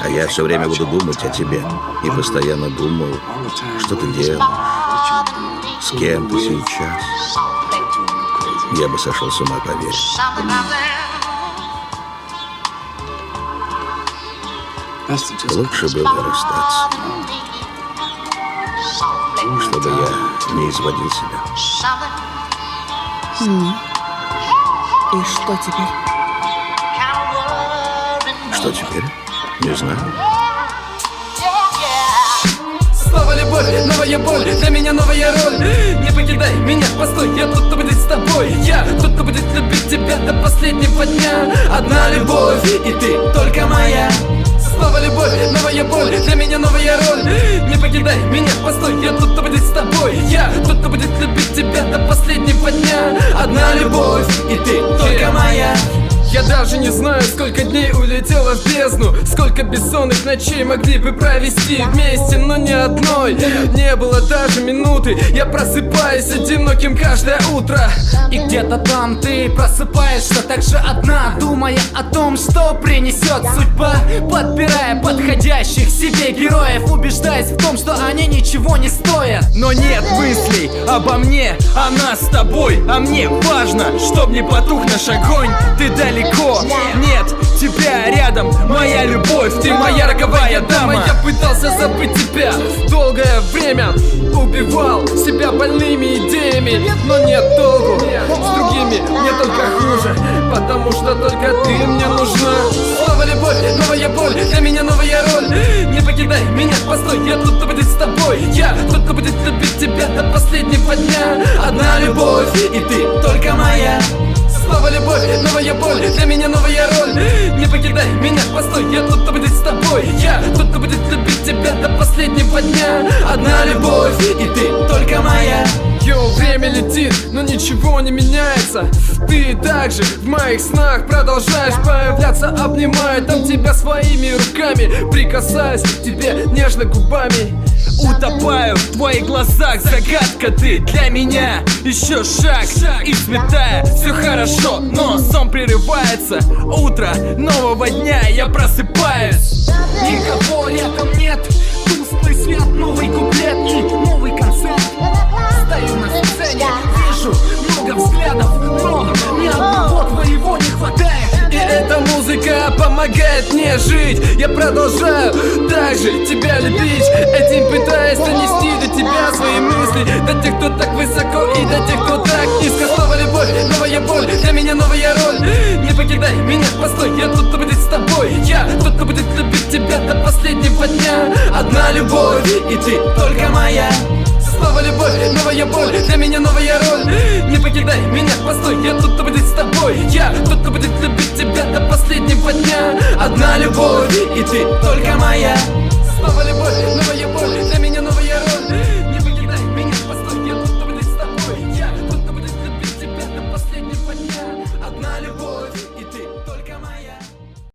А я все время буду думать о тебе. И постоянно думаю, что ты делаешь, с кем ты сейчас. Я бы сошел с ума, поверь. Лучше было расстаться, чтобы я не изводил себя. И что теперь? Что теперь? Не знаю. Снова любовь, новая боль, для меня новая роль. Не покидай меня, постой, я тот, кто будет с тобой. Я тот, кто будет любить тебя до последнего дня. Одна любовь, и ты только моя. Снова любовь, новая боль, для меня новая роль. Не покидай меня, постой, я тот, кто будет с тобой. Я тот, кто будет любить тебя до последнего дня. Одна любовь, и ты только моя. Я даже не знаю, сколько дней улетело в бездну, сколько бессонных ночей могли бы провести вместе, но ни одной не было даже минуты. Я просыпаюсь одиноким каждое утро. И где-то там ты просыпаешься также одна, думая о том, что принесет судьба, подбирая подходящих себе героев, убеждаясь в том, что они ничего не стоят. Но нет мыслей обо мне, о нас с тобой. А мне важно, чтоб не потух наш огонь. Ты далеко, нет тебя рядом, моя любовь, ты моя роковая дама. Я пытался забыть тебя долгое время, убивал себя больными идеями, но нет толку, с другими мне только хуже, потому что только ты мне нужна. Снова любовь, новая боль, для меня новая роль. Не покидай меня, постой, я тот, кто будет с тобой. Я тот, кто будет любить тебя до последнего дня. Одна любовь, и ты только моя. Снова любовь, новая боль, для меня новая роль. Не покидай меня, постой, я тот, кто будет с тобой. Я тот, кто будет любить тебя до последнего дня. Одна любовь, и ты только моя. Йоу, время летит, но ничего не меняется. Ты также в моих снах продолжаешь появляться. Обнимаю там тебя своими руками, прикасаюсь к тебе нежно губами. Утопаю в твоих глазах, загадка ты для меня. Еще шаг и взлетая, все хорошо, но сон прерывается. Утро нового дня, я просыпаюсь. Никого рядом нет, тусклый свет, новый куплет и новый концерт. Стою на сцене, вижу много взглядов, но ни одного твоего не хватает. И эта музыка помогает мне жить. Я продолжаю также тебя любить, этим пытаясь донести до тебя свои мысли, до тех, кто так высоко, и до тех, кто так низко. Снова любовь, новая боль, для меня новая роль. Не покидай меня, постой, я тот, кто будет с тобой. Я тот, кто будет любить тебя до последнего дня. Одна любовь, и ты только моя. Снова любовь, новая боль, для меня новая роль. Не покидай меня, постой, я тот, кто будет с тобой. Я тот, кто будет любить тебя до последнего дня. Одна любовь, и ты только моя.